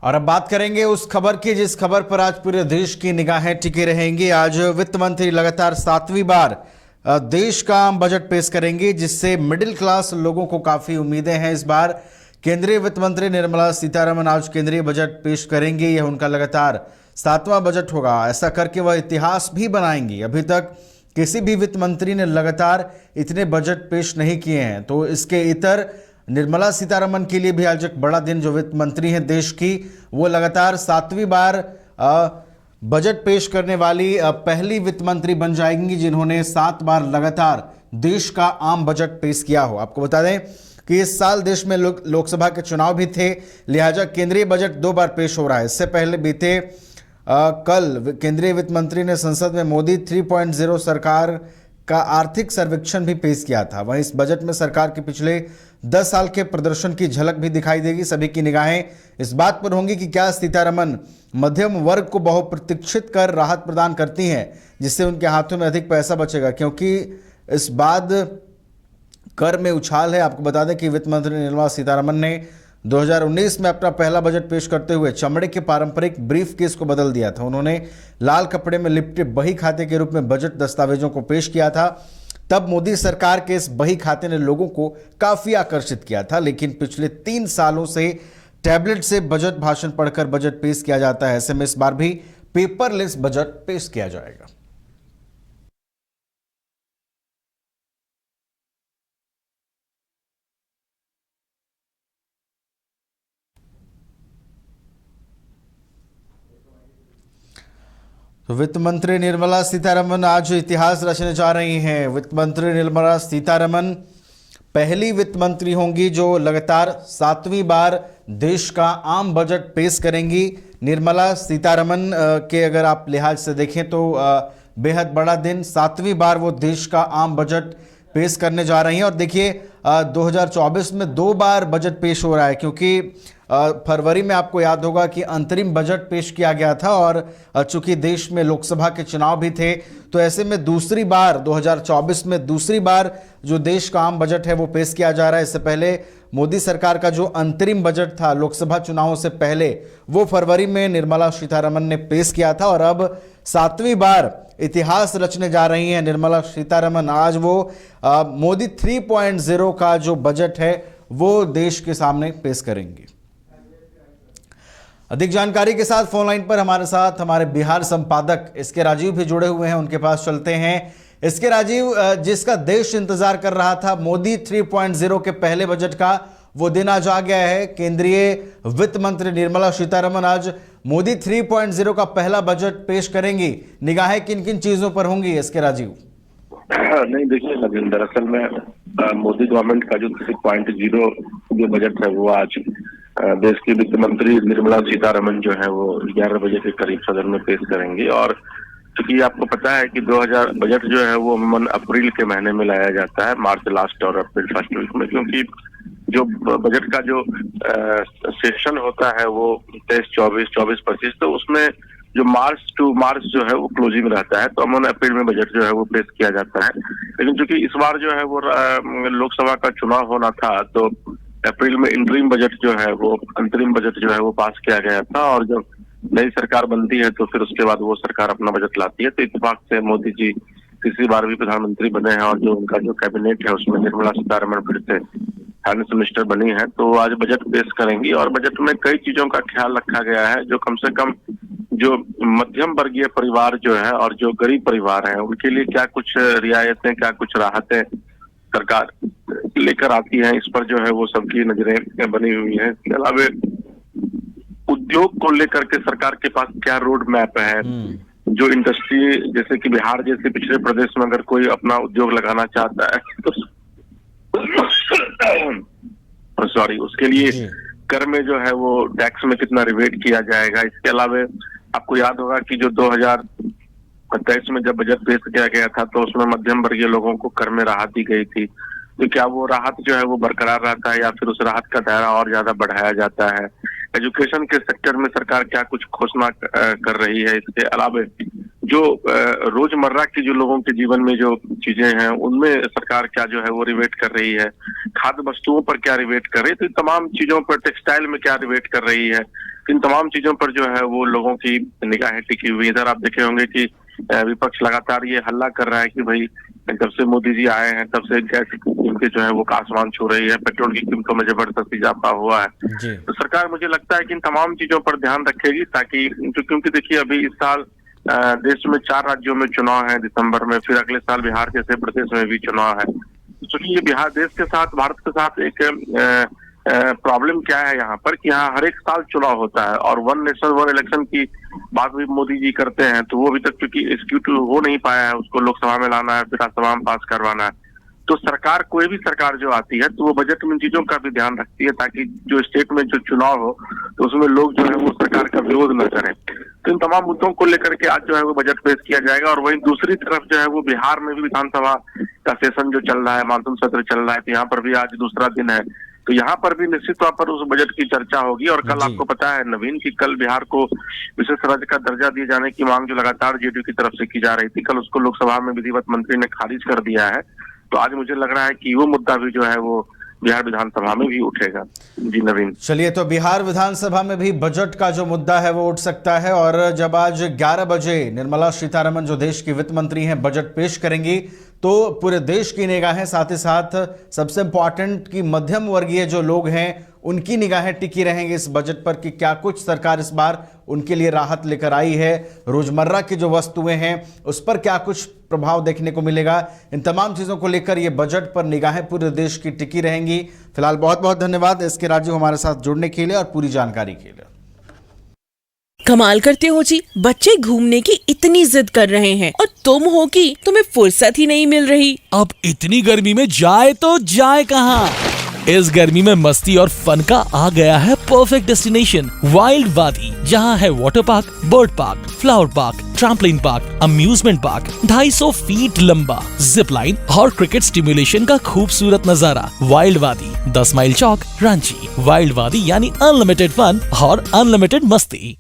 और अब बात करेंगे उस खबर की जिस खबर पर आज पूरे देश की निगाहें टिकी रहेंगी। आज वित्त मंत्री लगातार 7वीं बार देश का आम बजट पेश करेंगे, जिससे मिडिल क्लास लोगों को काफी उम्मीदें हैं। इस बार केंद्रीय वित्त मंत्री निर्मला सीतारमण आज केंद्रीय बजट पेश करेंगे। यह उनका लगातार 7वां बजट होगा। ऐसा करके वह इतिहास भी बनाएंगी। अभी तक किसी भी वित्त मंत्री ने लगातार इतने बजट पेश नहीं किए हैं। तो इसके इतर निर्मला सीतारमण के लिए भी आज एक बड़ा दिन। जो वित्त मंत्री हैं देश की, वो लगातार 7वीं बार बजट पेश करने वाली पहली वित्त मंत्री बन जाएंगी जिन्होंने 7 बार लगातार देश का आम बजट पेश किया हो। आपको बता दें कि इस साल देश में लोकसभा के चुनाव भी थे, लिहाजा केंद्रीय बजट 2 बार पेश हो रहा है। इससे पहले बीते कल केंद्रीय वित्त मंत्री ने संसद में मोदी 3.0 सरकार का आर्थिक सर्वेक्षण भी पेश किया था। वहीं इस बजट में सरकार के पिछले 10 साल के प्रदर्शन की झलक भी दिखाई देगी। सभी की निगाहें इस बात पर होंगी कि क्या सीतारमण मध्यम वर्ग को बहुप्रतीक्षित कर राहत प्रदान करती हैं, जिससे उनके हाथों में अधिक पैसा बचेगा, क्योंकि इस बात कर में उछाल है। आपको बता दें कि वित्त मंत्री निर्मला सीतारमण ने 2019 में अपना पहला बजट पेश करते हुए चमड़े के पारंपरिक ब्रीफ केस को बदल दिया था। उन्होंने लाल कपड़े में लिपटे बही खाते के रूप में बजट दस्तावेजों को पेश किया था। तब मोदी सरकार के इस बही खाते ने लोगों को काफी आकर्षित किया था। लेकिन पिछले 3 सालों से टैबलेट से बजट भाषण पढ़कर बजट पेश किया जाता है। ऐसे में इस बार भी पेपरलेस बजट पेश किया जाएगा। तो वित्त मंत्री निर्मला सीतारमण आज इतिहास रचने जा रही हैं। वित्त मंत्री निर्मला सीतारमण पहली वित्त मंत्री होंगी जो लगातार 7वीं बार देश का आम बजट पेश करेंगी। निर्मला सीतारमण के अगर आप लिहाज से देखें तो बेहद बड़ा दिन, 7वीं बार वो देश का आम बजट पेश करने जा रही हैं। और देखिए 2024 में 2 बार बजट पेश हो रहा है, क्योंकि फरवरी में आपको याद होगा कि अंतरिम बजट पेश किया गया था और चूंकि देश में लोकसभा के चुनाव भी थे, तो ऐसे में दूसरी बार 2024 में दूसरी बार जो देश का आम बजट है वो पेश किया जा रहा है। इससे पहले मोदी सरकार का जो अंतरिम बजट था लोकसभा चुनावों से पहले, वो फरवरी में निर्मला सीतारमण ने पेश किया था। और अब 7वीं बार इतिहास रचने जा रही हैं निर्मला सीतारमण। आज वो मोदी 3.0 का जो बजट है वो देश के सामने पेश करेंगी। अधिक जानकारी के साथ फोन लाइन पर हमारे साथ हमारे बिहार संपादक इसके राजीव भी जुड़े हुए हैं, उनके पास चलते हैं। इसके राजीव, जिसका देश इंतजार कर रहा था, मोदी 3.0 के पहले बजट का, वो दिन आज आ गया है। केंद्रीय वित्त मंत्री निर्मला सीतारमण आज मोदी 3.0 का पहला बजट पेश करेंगी। निगाहें किन किन चीजों पर होंगी इसके राजीव? नहीं, देखिए नवीन, दरअसल में मोदी गवर्नमेंट का जो 3.0 जो बजट है वो आज देश की वित्त मंत्री निर्मला सीतारमण जो है वो 11 बजे के करीब सदन में पेश करेंगी। और क्योंकि आपको पता है कि 2000 बजट जो है वो अमूमन अप्रैल के महीने में लाया जाता है, मार्च लास्ट और अप्रैल फर्स्ट वीक में, क्योंकि जो बजट का जो सेशन होता है वो 23-24, 24-25, तो उसमें जो मार्च टू मार्च जो है वो क्लोजिंग रहता है, तो अमूमन अप्रैल में बजट जो है वो पेश किया जाता है। लेकिन चूंकि इस बार जो है वो लोकसभा का चुनाव होना था, तो अप्रैल में इंटरिम बजट जो है वो अंतरिम बजट जो है वो पास किया गया था। और जब नई सरकार बनती है तो फिर उसके बाद वो सरकार अपना बजट लाती है। तो इत्तेफाक से मोदी जी तीसरी बार भी प्रधानमंत्री बने हैं और जो उनका जो कैबिनेट है उसमें निर्मला सीतारमण फिर से फाइनेंस मिनिस्टर बनी है, तो आज बजट पेश करेंगी। और बजट में कई चीजों का ख्याल रखा गया है, जो कम से कम जो मध्यम वर्गीय परिवार जो है और जो गरीब परिवार है उनके लिए क्या कुछ रियायतें, क्या कुछ राहतें सरकार लेकर आती है, इस पर जो है वो सबकी नजरें बनी हुई है। इसके अलावा उद्योग को लेकर के सरकार के पास क्या रोड मैप है, जो इंडस्ट्री, जैसे कि बिहार जैसे पिछड़े प्रदेश में अगर कोई अपना उद्योग लगाना चाहता है तो उसके लिए कर में जो है वो टैक्स में कितना रिबेट किया जाएगा। इसके अलावा आपको याद होगा कि जो 2023 में जब बजट पेश किया गया था तो उसमें मध्यम वर्गीय लोगों को कर में राहत दी गई थी, तो क्या वो राहत जो है वो बरकरार रहता है या फिर उस राहत का दायरा और ज्यादा बढ़ाया जाता है। एजुकेशन के सेक्टर में सरकार क्या कुछ घोषणा कर रही है। इसके अलावा जो रोजमर्रा की जो लोगों के जीवन में जो चीजें हैं उनमें सरकार क्या जो है वो रिबेट कर रही है, खाद्य वस्तुओं पर क्या रिबेट कर रही है, तो तमाम चीजों पर, टेक्सटाइल में क्या रिबेट कर रही है, इन तमाम चीजों पर जो है वो लोगों की निगाहें टिकी हुई। इधर आप देखे होंगे कि विपक्ष लगातार ये हल्ला कर रहा है कि भाई जब से मोदी जी आए हैं तब से गैस की कीमतें जो है वो आसमान छू रही है, पेट्रोल की कीमतों में जबरदस्त इजाफा हुआ है। तो सरकार मुझे लगता है कि इन तमाम चीजों पर ध्यान रखेगी, ताकि क्योंकि देखिए अभी इस साल देश में 4 राज्यों में चुनाव है दिसंबर में, फिर अगले साल बिहार जैसे प्रदेश में भी चुनाव है। सोचिए बिहार देश के साथ, भारत के साथ एक प्रॉब्लम क्या है यहाँ पर कि यहाँ हर एक साल चुनाव होता है और वन नेशन वन इलेक्शन की बात भी मोदी जी करते हैं, तो वो अभी तक क्योंकि एग्जीक्यूट हो नहीं पाया है, उसको लोकसभा में लाना है, फिर राज्यसभा में पास करवाना है। तो सरकार, कोई भी सरकार जो आती है तो वो बजट में चीजों का भी ध्यान रखती है, ताकि जो स्टेट में जो चुनाव हो तो उसमें लोग जो है वो सरकार का विरोध न करें। तो इन तमाम मुद्दों को लेकर के आज जो है वो बजट पेश किया जाएगा। और वहीं दूसरी तरफ जो है वो बिहार में भी विधानसभा का सेशन जो चल रहा है, मानसून सत्र चल रहा है, तो यहाँ पर भी आज दूसरा दिन है, तो यहाँ पर भी निश्चित तौर पर उस बजट की चर्चा होगी। और कल आपको पता है नवीन की कल बिहार को विशेष राज्य का दर्जा दिए जाने की मांग जो लगातार जेडीयू की तरफ से की जा रही थी, कल उसको लोकसभा में विधिवत मंत्री ने खारिज कर दिया है। तो आज मुझे लग रहा है कि वो मुद्दा भी जो है वो बिहार विधानसभा में भी उठेगा। जी नवीन। चलिए, तो बिहार विधानसभा में भी बजट का जो मुद्दा है वो उठ सकता है। और जब आज 11 बजे निर्मला सीतारमण जो देश की वित्त मंत्री हैं बजट पेश करेंगी, तो पूरे देश की निगाहें, साथ ही साथ सबसे इंपॉर्टेंट कि मध्यम वर्गीय जो लोग हैं उनकी निगाहें टिकी रहेंगी इस बजट पर कि क्या कुछ सरकार इस बार उनके लिए राहत लेकर आई है, रोजमर्रा की जो वस्तुएं हैं उस पर क्या कुछ प्रभाव देखने को मिलेगा। इन तमाम चीजों को लेकर ये बजट पर निगाहें पूरे देश की टिकी रहेंगी। फिलहाल बहुत बहुत धन्यवाद SK राजू हमारे साथ जुड़ने के लिए और पूरी जानकारी के लिए। कमाल करते हो जी, बच्चे घूमने की इतनी जिद कर रहे हैं और तुम हो कि तुम्हें फुर्सत ही नहीं मिल रही। अब इतनी गर्मी में जाए तो जाए कहाँ? इस गर्मी में मस्ती और फन का आ गया है परफेक्ट डेस्टिनेशन, वाइल्ड वादी, जहाँ है water park, bird park, flower park, trampoline park, amusement park, 250 feet लंबा, जिप लाइन और क्रिकेट स्टिमुलेशन का खूबसूरत नजारा। वाइल्ड वादी, 10 माइल चौक, रांची। वाइल्ड वादी यानी अनलिमिटेड फन और अनलिमिटेड मस्ती।